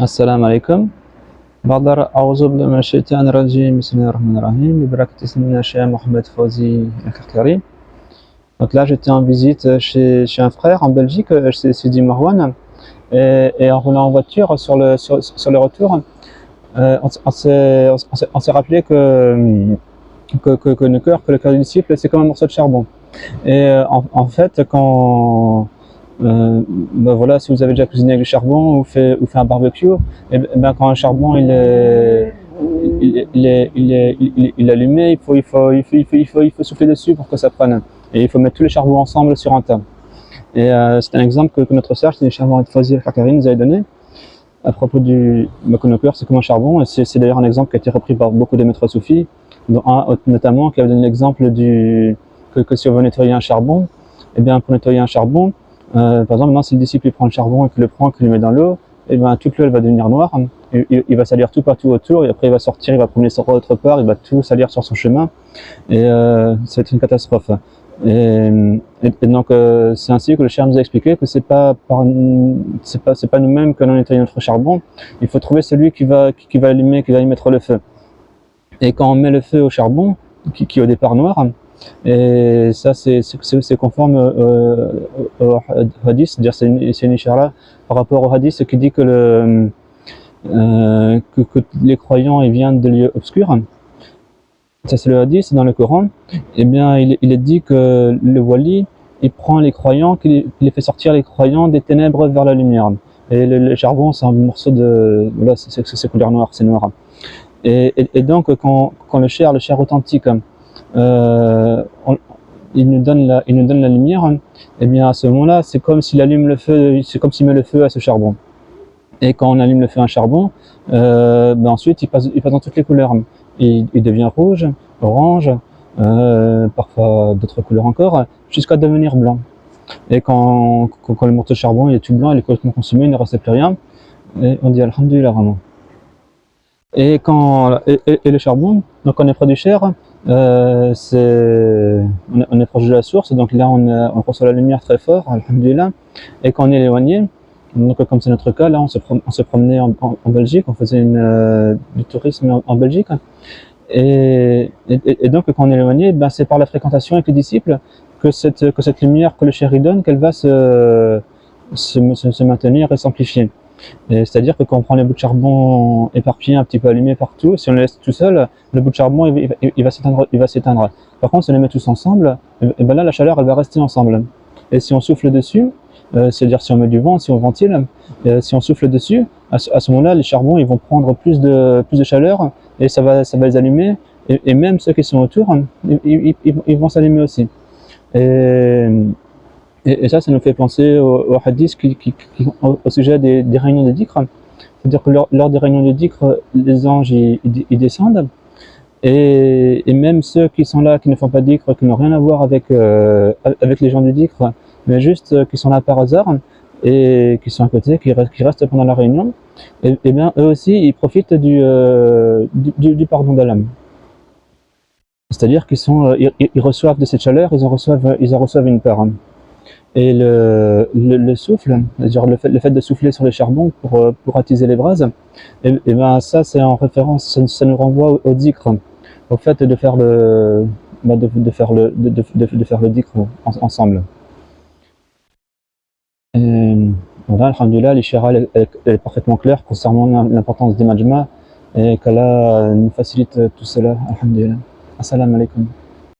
السلام عليكم. بعد أعوذ بالله من الشيطان الرجيم. بسم الله الرحمن الرحيم. ببركة اسمنا Cheikh Mohamed Fawzi Al-Karkari. Donc là, j'étais en visite chez un frère en Belgique, chez Sidi Marwan, et en roulant en voiture sur le retour, on s'est rappelé que le cœur du disciple, c'est comme un morceau de charbon. Et en fait, quand voilà, si vous avez déjà cuisiné avec du charbon ou fait un barbecue, et ben quand un charbon il est allumé, il faut souffler dessus pour que ça prenne. Et il faut mettre tous les charbons ensemble sur un tas. Et c'est un exemple que notre sœur, Cheikh Mohamed Fawzi Al-Karkari, nous avait donné à propos du cœur, c'est comme un charbon. Et c'est d'ailleurs un exemple qui a été repris par beaucoup de maîtres soufis, dont un notamment qui avait donné l'exemple que si on veut nettoyer un charbon, et bien pour nettoyer un charbon, par exemple, maintenant, si le disciple prend le charbon et qu'il le met dans l'eau, et bien toute l'eau elle va devenir noire, il va salir tout partout autour, et après il va sortir, il va promener sur autre part, il va tout salir sur son chemin, et ça va être une catastrophe. Et donc c'est ainsi que le Cheikh nous a expliqué que c'est pas nous-mêmes que l'on nettoie notre charbon, il faut trouver celui qui va allumer, qui va y mettre le feu. Et quand on met le feu au charbon, qui est au départ noir, et ça c'est conforme au hadith, c'est-à-dire c'est une ishara par rapport au hadith qui dit que les croyants ils viennent de lieux obscurs. Ça c'est le hadith dans le Coran. Et bien il est dit que le wali il prend les croyants, qu'il les fait sortir les croyants des ténèbres vers la lumière. Et le charbon c'est un morceau de voilà, c'est couleur noire, c'est noir. Et donc quand le cher authentique il nous donne la lumière, et bien à ce moment-là, c'est comme s'il allume le feu, c'est comme s'il met le feu à ce charbon. Et quand on allume le feu à un charbon, ensuite il passe dans toutes les couleurs. Il devient rouge, orange, parfois d'autres couleurs encore, jusqu'à devenir blanc. Et quand le morceau de charbon il est tout blanc, il est complètement consumé, il ne reste plus rien, et on dit Alhamdulillah vraiment. Et le charbon, donc on est près du cher, on est proche de la source, donc là on reçoit la lumière très fort, alhamdulillah. Et quand on est éloigné, donc comme c'est notre cas, là on se promenait en Belgique, on faisait du tourisme en Belgique. Et donc quand on est éloigné, ben, c'est par la fréquentation avec les disciples que cette lumière que le cher donne, qu'elle va se maintenir et s'amplifier. C'est-à-dire que quand on prend les bouts de charbon éparpillés, un petit peu allumés partout, si on les laisse tout seul, le bout de charbon il va s'éteindre. Par contre, si on les met tous ensemble, et ben là la chaleur elle va rester ensemble. Et si on souffle dessus, c'est-à-dire si on met du vent, si on ventile, si on souffle dessus, à ce moment-là les charbons ils vont prendre plus de chaleur et ça va les allumer. Et même ceux qui sont autour, ils vont s'allumer aussi. Et ça nous fait penser au hadith au sujet des réunions de dhikr. C'est-à-dire que lors des réunions de dhikr, les anges ils descendent, et même ceux qui sont là, qui ne font pas de dhikr, qui n'ont rien à voir avec les gens du dhikr, mais juste qui sont là par hasard, et qui sont à côté, qui restent pendant la réunion, et bien eux aussi ils profitent du pardon d'Allah. C'est-à-dire qu'ils reçoivent de cette chaleur, ils en reçoivent une part. Et le souffle, c'est-à-dire le fait de souffler sur les charbons pour attiser les braises, et ben ça c'est en référence, ça nous renvoie au dhikr, au fait de faire le dhikr ensemble. Et voilà, alhamdulillah, l'ishara est parfaitement claire concernant l'importance des majma, et qu'Allah nous facilite tout cela, alhamdulillah. Assalamu alaikum.